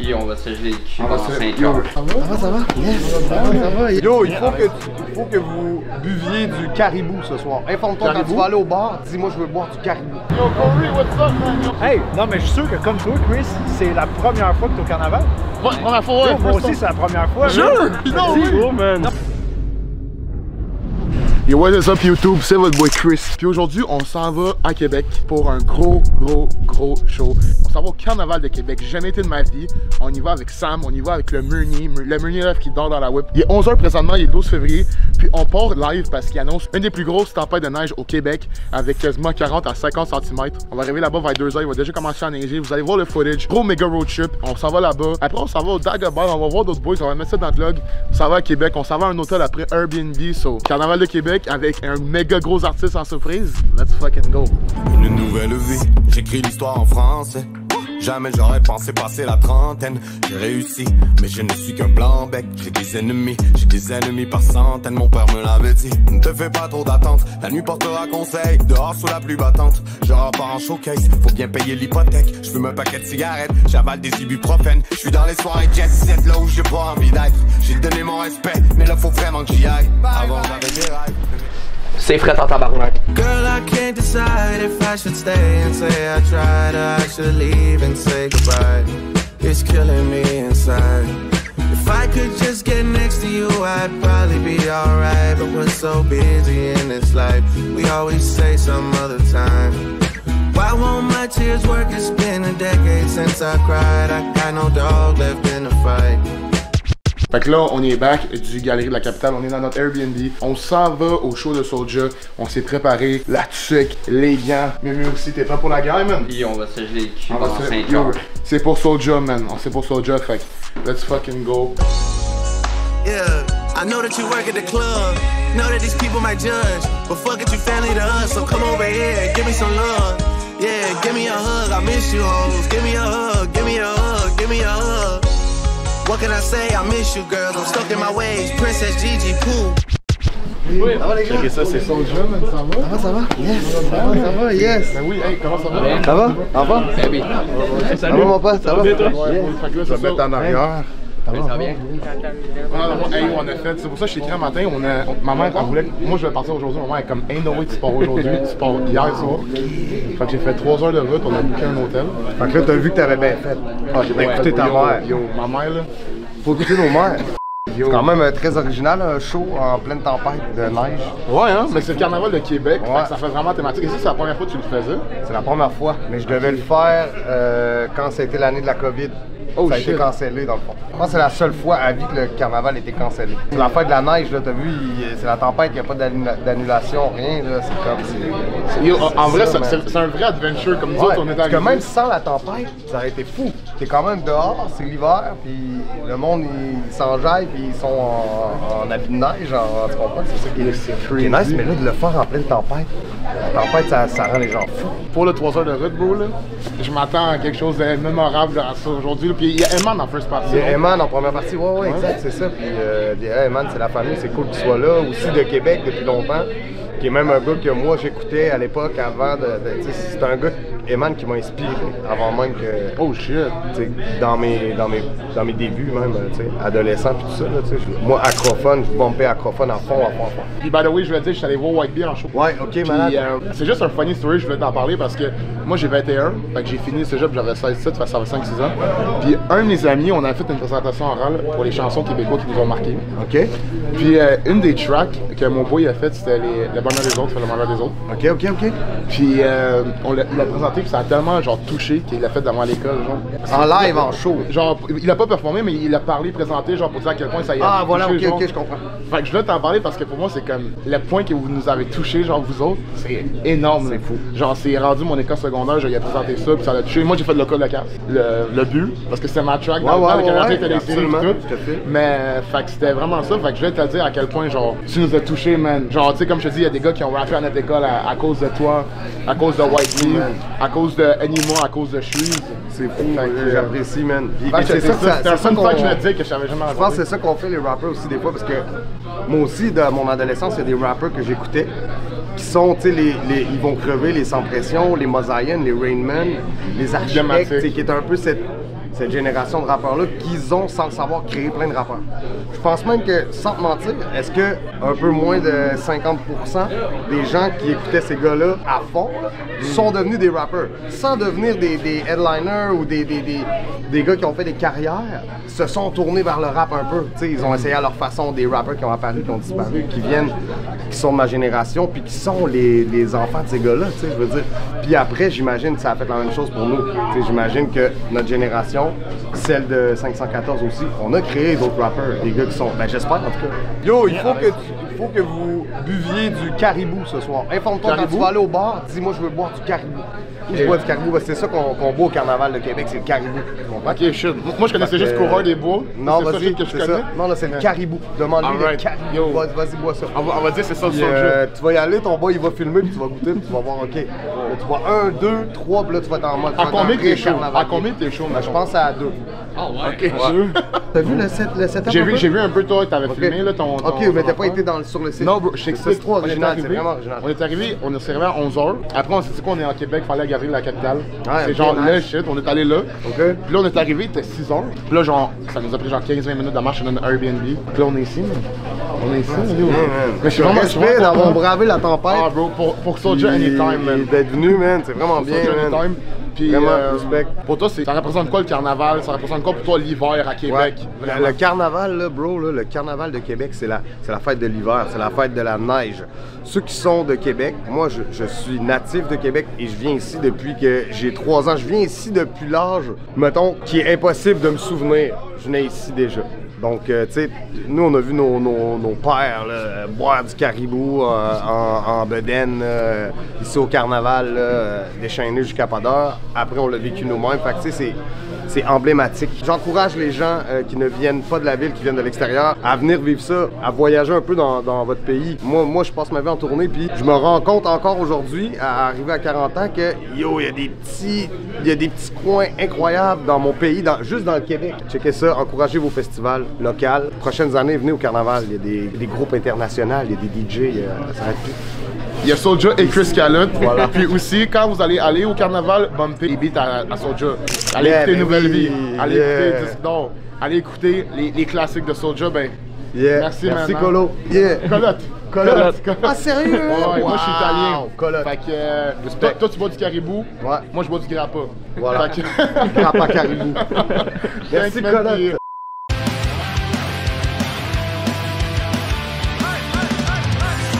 Puis on va se geler le cul dans pendant 5 heures. Ça va? Yes, ça va. Yo, il faut que vous buviez du caribou ce soir. Informe-toi quand tu vas aller au bar, dis-moi je veux boire du caribou. Yo, Corey, what's up, man? Hey, non, mais je suis sûr que comme toi, Chris, c'est la première fois que t'es au carnaval. Ouais, première fois, ouais. Yo, moi aussi, c'est la première fois. Sure! Cool, man. Yo, what is up YouTube? C'est votre boy Chris. Puis aujourd'hui, on s'en va à Québec pour un gros show. On s'en va au Carnaval de Québec. J'ai jamais été de ma vie. On y va avec Sam, on y va avec le Meunier rêve qui dort dans la whip. Il est 11h présentement, il est 12 février. Puis on part live parce qu'il annonce une des plus grosses tempêtes de neige au Québec avec quasiment 40 à 50 cm. On va arriver là-bas vers 2h, il va déjà commencer à neiger. Vous allez voir le footage. Gros méga road trip. On s'en va là-bas. Après, on s'en va au Dagobah, on va voir d'autres boys. On va mettre ça dans le vlog. On s'en va à Québec. On s'en va à un hôtel après Airbnb. So, Carnaval de Québec avec un méga gros artiste en surprise. Let's fucking go. Une nouvelle vie, j'écris l'histoire en français. Jamais j'aurais pensé passer la trentaine. J'ai réussi, mais je ne suis qu'un blanc-bec. J'ai des ennemis par centaines. Mon père me l'avait dit, ne te fais pas trop d'attente. La nuit portera conseil, dehors sous la pluie battante. Je repars en showcase, faut bien payer l'hypothèque. Je fume un paquet de cigarettes, j'avale des ibuprofènes. Je suis dans les soirées jet set, là où j'ai pas envie d'être. J'ai donné mon respect, mais là faut vraiment que j'y aille. Avant j'avais des rêves. C'est frais en tabarnak. Girl, I can't decide if I should stay and say I tried or I should leave and say goodbye. It's killing me inside. If I could just get next to you, I'd probably be alright. But we're so busy in this life, we always say some other time. Why won't my tears work? It's been a decade since I cried. I got no dog left in the fight. Fait que là, on est back du Galerie de la Capitale, on est dans notre Airbnb, on s'en va au show de Soulja, on s'est préparé, la tuque, les gants, mais mieux aussi, t'es prêt pour la guerre, man? Puis on va se geler le cul pendant 5 heures. C'est pour Soulja, man, c'est pour Soulja, fait que let's fucking go. Yeah, I know that you work at the club, know that these people might judge, but fuck it, you family to us, so come over here, give me some love. Yeah, give me a hug, I miss you hoes, give me a hug, give me a hug, give me a hug. What can I say? I miss you, girls. I'm stuck in my ways. Princess Gigi, cool. Ça va les gars? Ça c'est Soulja, man, ça va? Ça va? Yes! Ça va, yes! Ben oui, hey, comment ça va? Ça va? En va? Baby. Ça va mon pote, ça va? Bien toi? Fait que là, c'est ça. Mettre en arrière. Ça va bien? Hey, on a fait, c'est pour ça que je t'ai écrit un matin, ma mère, elle voulait, moi je vais partir aujourd'hui, ma mère est comme, ain't no way tu pars aujourd'hui, tu pars hier soir. Fait que j'ai fait 3 heures de route, on a booké un hôtel. Fait que là, t'as vu que t'avais bien fait. Ah, j'ai bien écouté ta mère. Yo, ma mère là. Faut écouter nos mères. C'est quand même très original, un show en pleine tempête de neige. Ouais, hein, mais c'est le Carnaval de Québec, ouais. Ça fait vraiment thématique. Et ça, c'est la première fois que tu le faisais? C'est la première fois, mais je devais le faire quand c'était l'année de la COVID. Oh, ça a été cancellé dans le fond. Je pense que c'est la seule fois à vie que le carnaval a été cancellé. C'est la fête de la neige, là, t'as vu, c'est la tempête, il n'y a pas d'annulation, rien, là, c'est comme... En vrai, c'est un vrai adventure, comme nous autres, on est arrivés. Parce que même sans la tempête, ça aurait été fou. T'es quand même dehors, c'est l'hiver, puis le monde, ils s'enjaillent, puis ils sont en habit de neige, tu comprends? C'est ça qui est nice, mais là, de le faire en pleine tempête, la tempête, ça rend les gens fous. Pour le 3 heures de route, bro, là, je m'attends à quelque chose de mémorable à ça aujourd'hui. Puis il y a Eman en first partie. Il y a Eman en première partie, ouais, exact, c'est ça. Puis Eman, c'est la famille, c'est cool qu'il soit là. Aussi de Québec depuis longtemps. Qui est même un gars que moi j'écoutais à l'époque avant c'est un gars, Eman, qui m'a inspiré avant même que. Oh shit! Dans mes débuts même, adolescent puis tout ça. Là, moi, acrophone, je bumpais acrophone à fond. Puis by the way, je voulais dire, je suis allé voir White Bear en show. Ouais, ok, malade. C'est juste un funny story, je voulais t'en parler parce que moi j'ai 21, fait que j'ai fini ce job, j'avais 16-17, ça fait 5-6 ans. Puis un de mes amis, on a fait une présentation orale pour les chansons québécoises qui nous ont marqués. Ok. Puis une des tracks que mon boy a fait, c'était Le bonheur des autres, le malheur des autres. Ok. Puis on l'a présenté, puis ça a tellement genre touché qu'il l'a fait devant l'école, genre. En live, en show. Genre, il a pas performé, mais il a parlé, présenté, genre pour dire à quel point ça y a. Ah voilà, touché, ok, je comprends. Fait que je voulais t'en parler parce que pour moi, c'est comme le point que vous nous avez touché, genre vous autres, c'est énorme. C'est fou. Genre, c'est rendu mon école secondaire, j'ai présenté ça, puis ça l'a touché. Moi, j'ai fait le col de casse, le but, parce que c'était ma track dans le Canadien, c'était des séries et tout. Mais, fait que c'était vraiment ça, fait que je voulais te dire à quel point, genre, tu nous as touché, man. Genre, tu sais, comme je te dis, il y a des gars qui ont rappé à notre école à cause de toi, à cause de White Lee, à cause de Animo, à cause de Shreeze. C'est fou, j'apprécie, man. C'est un fun fact que je voulais te dire que je savais jamais entendu. Je pense que c'est ça qu'on fait les rappers aussi des fois, parce que moi aussi, dans mon adolescence, il y a des rappers que j'écoutais qui sont, tu sais, ils vont crever, les Sans Pression, les Mosaïennes, les Rain Man, les Architectes, qui est un peu cette cette génération de rappeurs-là qu'ils ont, sans le savoir, créé plein de rappeurs. Je pense même que, sans te mentir, est-ce que un peu moins de 50% des gens qui écoutaient ces gars-là à fond sont devenus des rappeurs, sans devenir des headliners ou des gars qui ont fait des carrières, se sont tournés vers le rap un peu. T'sais, ils ont essayé à leur façon, des rappeurs qui ont apparu, qui ont disparu, qui sont de ma génération, puis qui sont les enfants de ces gars-là, je veux dire. Puis après, j'imagine que ça a fait la même chose pour nous. J'imagine que notre génération, celle de 514 aussi, on a créé d'autres rappeurs, des gars qui sont, ben j'espère en tout cas. Yo, il faut que vous buviez du caribou ce soir. Informe-toi quand tu vas aller au bar, dis-moi je veux boire du caribou. Je bois du caribou, c'est ça qu'on boit au Carnaval de Québec, c'est le caribou. Ok, shit. Moi je connaissais juste Coureur des Bois. Non, vas-y, c'est ça. Non, là c'est le caribou. Demande-lui le caribou. Vas-y, bois ça. On va dire c'est ça le soja. Tu vas y aller, ton boy il va filmer, puis tu vas goûter, puis tu vas voir, ok. Là, tu vois 1, 2, 3, puis là tu vas être en mode. À combien t'es chaud? À combien t'es chaud? Je pense à 2. Ah ouais. Ok. T'as vu le setup? J'ai vu un peu toi, t'avais filmé là ton. Ok, mais t'as pas été sur le site. Non, bro, je t'explique. C'est trop original, c'est vraiment original. On est arrivé, on est servi à 11h. Après, on s'est dit qu'on est en Québec, fallait regarder la capitale. C'est ok, genre nice. là, shit, on est allé là. Ok. Puis là, on est arrivé, il était 6h. Puis là, genre, ça nous a pris genre 15-20 minutes de marche dans un Airbnb. Puis là, on est ici, man. On est ici, nous. Mais je suis vraiment respect d'avoir bravé la tempête. Ah, bro, pour Soulja Anytime, man. D'être venu, man, c'est vraiment bien, man. Puis, vraiment, respect. Pour toi, ça représente quoi le carnaval? Ça représente quoi pour toi l'hiver à Québec? Le carnaval, là, bro, là, le carnaval de Québec, c'est la fête de l'hiver, c'est la fête de la neige. Ceux qui sont de Québec, moi, je suis natif de Québec et je viens ici depuis que j'ai 3 ans. Je viens ici depuis l'âge, mettons, qui est impossible de me souvenir. Je venais ici déjà. Donc, tu sais, nous, on a vu nos pères là, boire du caribou en bedaine ici au carnaval, déchaîné jusqu'à pas d'heure. Après, on l'a vécu nous-mêmes. Fait que, tu sais, c'est emblématique. J'encourage les gens qui ne viennent pas de la ville, qui viennent de l'extérieur, à venir vivre ça, à voyager un peu dans votre pays. Moi, je passe ma vie en tournée, puis je me rends compte encore aujourd'hui, à arriver à 40 ans, que yo, il y a des petits coins incroyables dans mon pays, juste dans le Québec. Checkez ça, encouragez vos festivals locaux. Prochaines années, venez au carnaval. Il y a des groupes internationaux, il y a des DJ, ça arrête plus. Il y a Soulja et Chris Calotte. Voilà. Puis aussi, quand vous allez aller au carnaval, bumper les beats à Soulja. Allez écouter Nouvelle Vie. Allez écouter Disque d'Or. Allez écouter les classiques de Soulja. Ben, merci, Colo. Colotte. Ah, sérieux? Ouais, moi, je suis italien. Colotte. Fait que, toi, tu bois du caribou. Ouais. Moi, je bois du grappa. Voilà. Grappa caribou. Merci, Colotte.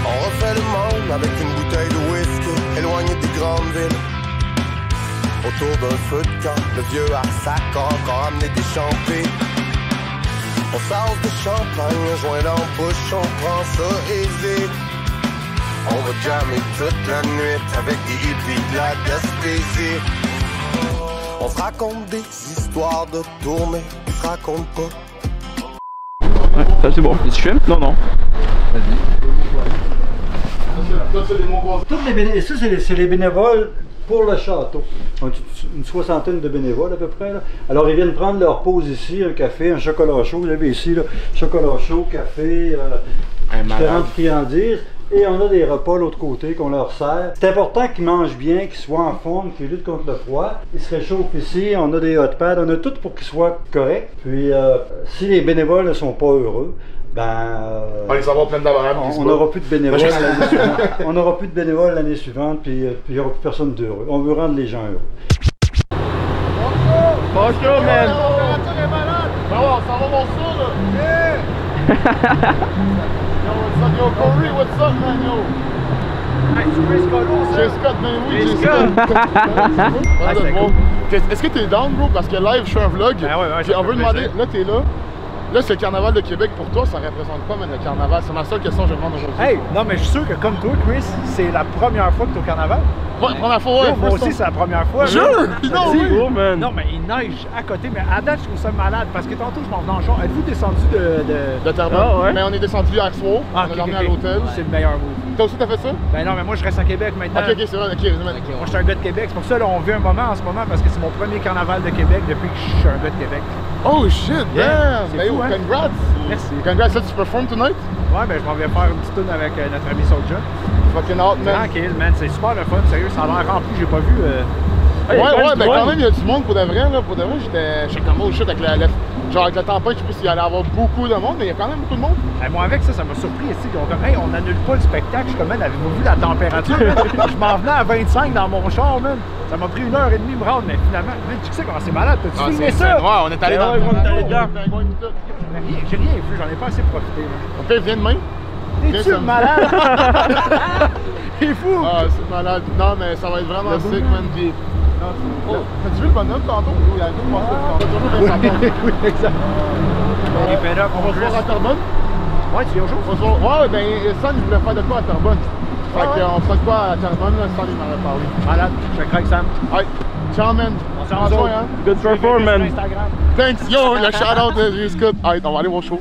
On refait le monde avec une bouteille de whisky, éloigné des grandes villes. Autour d'un feu de camp, le vieux Arsac a encore amené des champés. On sort de champagne, un joint dans la bouche, on prend ça easy. On va jammer toute la nuit avec des hippies de la Gaspésie. On se raconte des histoires de tournée, on se raconte pas. Ouais, ça c'est bon. Tu fumes? Non, non. Toutes les bénévoles, ça c'est les bénévoles pour le château. On est une 60aine de bénévoles à peu près. Là. Alors ils viennent prendre leur pause ici, un café, un chocolat chaud. Vous avez ici, là, chocolat chaud, café, différentes friandises. Et on a des repas de l'autre côté qu'on leur sert. C'est important qu'ils mangent bien, qu'ils soient en forme, qu'ils luttent contre le froid. Ils se réchauffent ici, on a des hot pads, on a tout pour qu'ils soient corrects. Puis si les bénévoles ne sont pas heureux, ben, on va les avoir plein d'abonnés. on n'aura plus de bénévoles l'année suivante. On n'aura plus de bénévoles l'année suivante, puis il n'y aura plus personne d'heureux. On veut rendre les gens heureux. Bonjour, man! Ben ouais, on s'en va mon saut, là! Yo, Corey, what's up, man, yo? Hey, c'est Chris Scott, Chris Scott, ben oui, Chris Scott. Est-ce que t'es down, bro? Parce que live, je fais un vlog. Ben ouais, puis on veut demander, là, t'es là. Là, c'est le carnaval de Québec. Pour toi, ça représente quoi, man, le carnaval? C'est ma seule question que je demande aujourd'hui. Hey, non, mais je suis sûr que comme toi, Chris, c'est la première fois que tu es au carnaval. Ouais, première fois, ouais. Moi aussi, c'est la première fois. Jure? Non, oui. Non, mais il neige à côté. Mais à date, je trouve ça malade parce que tantôt, je m'en venais en char. Êtes-vous descendu de Terrebonne? Ah, ouais. Mais on est descendu hier soir. On a dormi à l'hôtel. C'est le meilleur move. Toi aussi, t'as fait ça? Ben non, mais moi, je reste à Québec maintenant. Ok, c'est vrai, ok. Moi, je suis un gars de Québec. C'est pour ça, là, on vit un moment en ce moment parce que c'est mon premier carnaval de Québec depuis que je suis un gars de Québec. Oh shit, Yeah, damn! Ben fou, yo, hein? congrats! Merci. Congrats, là, tu performes tonight? Ouais, ben je m'en vais faire une petite tourne avec notre ami Soulja. Fucking out, man. Tranquille, man. C'est super le fun, sérieux. Ça a l'air rempli. J'ai pas vu Ouais, ben quand même, il y a du monde pour de vrai, là. Pour de vrai, j'étais comme oh shit avec genre avec la tempête, je sais pas s'il allait y avoir beaucoup de monde, mais il y a quand même beaucoup de monde. Moi, avec ça m'a surpris ici. Ils ont comme, hey, on annule pas le spectacle. Je suis comme, man, avez-vous vu la température? Je m'en venais à 25 dans mon char, man. Ça m'a pris 1h30 de me rendre, mais finalement, tu sais comment c'est malade. T'as-tu filmé ça? Ouais, on est allé dans on est allé dedans. J'ai rien vu, j'en ai pas assez profité. Ok, viens demain. T'es-tu malade? T'es fou! Ah, c'est malade. Non, mais ça va être vraiment sick, man. Puis... T'as-tu vu le bonhomme tantôt? Il y a un peu de tantôt. Oui, exact. On va se voir à Terrebonne? Ouais, tu viens au jour? On va se voir. Ouais, ben, Son, il voulait faire de quoi à Terrebonne? Fait qu'on fera de quoi à Terrebonne, là, Son, il m'en a parlé. Malade, je suis avec Sam. Ouais. Ciao, man. On s'en va, hein? Good performance. Instagram. Thanks, yo, le shout-out de J-Scott. Allez, on va aller voir le show.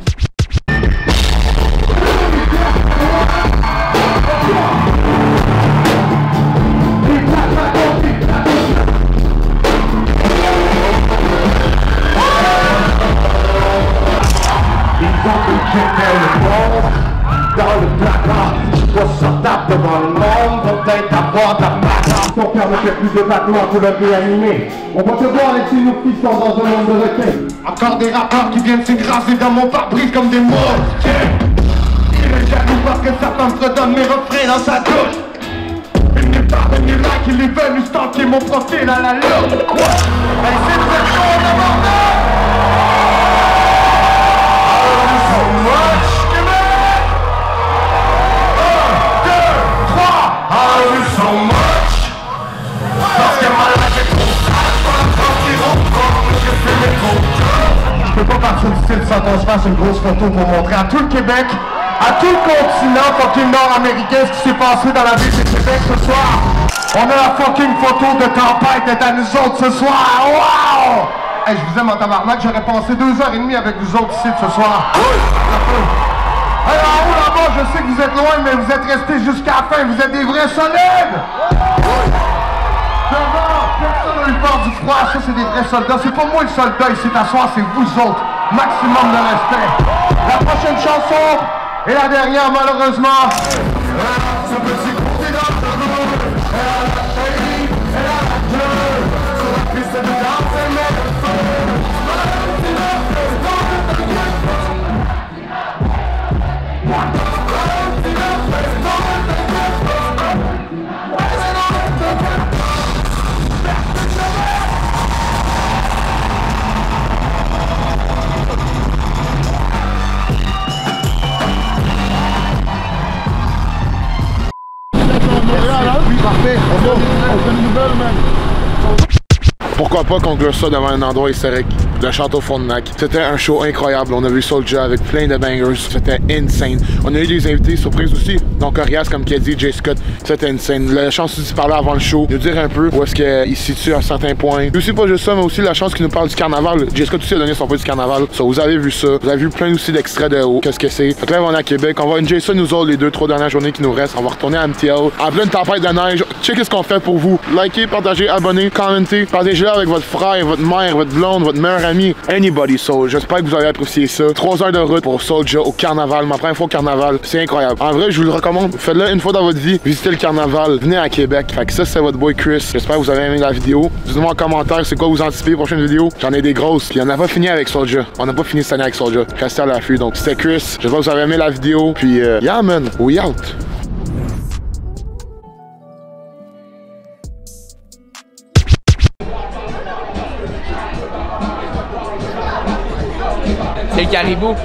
Dans le placard, confortable devant le monde, peut-être avoir de la bagarre. Ton père ne fait plus de battements pour le réanimer. On va te voir laisser nos fils dans un monde de requins. Encore des rappeurs qui viennent s'écraser dans mon pare-brise comme des mots. Il est jaloux parce que sa femme redonne mes refrains dans sa douche. Il n'est pas venu là qu'il est venu stalker mon profil à la loupe. Elle s'est fait chaud de bordel. So much. So much. Parce que ma life est trop sale, pas la France qui reprend, je fais mes gros. Je peux pas partir du style sans qu'on se fasse une grosse photo pour montrer à tout le Québec, à tout le continent fucking nord-américain ce qui s'est passé dans la ville de Québec ce soir. On a la fucking photo de tempête d'être à nous autres ce soir. Wow! Hey, je vous aime en tabarnak, j'aurais passé 2h30 avec vous autres ici ce soir. Alors en haut là-bas, je sais que vous êtes loin, mais vous êtes restés jusqu'à la fin, vous êtes des vrais solides! Devant, personne n'a eu peur du froid, ça c'est des vrais soldats. C'est pas moi le soldat ici t'asseoir, c'est vous autres. Maximum de respect. La prochaine chanson et la dernière malheureusement. Ce petit côté dans le roule, elle a la chérie, elle a la gueule. Sur la piste de danse, elle met le feu. Oui, parfait. On fait une nouvelle, man. Pourquoi pas conclure ça devant un endroit historique, le Château Frontenac. C'était un show incroyable. On a vu Soulja avec plein de bangers. C'était insane. On a eu des invités surprises aussi. Donc Orias, comme qui a dit, J. Scott, c'était insane. La chance de parler avant le show, de dire un peu où est-ce qu'il se situe à certains points. Et aussi pas juste ça, mais aussi la chance qu'il nous parle du carnaval. J. Scott aussi a donné son point du carnaval. Ça, vous avez vu ça. Vous avez vu plein aussi d'extraits de qu'est-ce que c'est. Donc là, on est à Québec. On va enjoyer ça nous autres les 2-3 dernières journées qui nous restent. On va retourner à MTL. En pleine tempête de neige. Checkez ce qu'on fait pour vous. Likez, partagez, abonnez, commentez. Partagez avec votre frère, votre mère, votre blonde, votre meilleur ami. Anybody, so j'espère que vous avez apprécié ça. 3 heures de route pour Soulja au carnaval. Ma première fois au carnaval. C'est incroyable. En vrai, je vous le recommande. Faites-le une fois dans votre vie. Visitez le carnaval. Venez à Québec. Fait que ça, c'est votre boy Chris. J'espère que vous avez aimé la vidéo. Dites-moi en commentaire c'est quoi vous anticipez prochaine vidéo. J'en ai des grosses. Puis on n'a pas fini avec Soulja. On n'a pas fini cette année avec Soulja. Restez à l'affût. Donc c'était Chris. J'espère que vous avez aimé la vidéo. Puis yeah man, we out. C'est le caribou.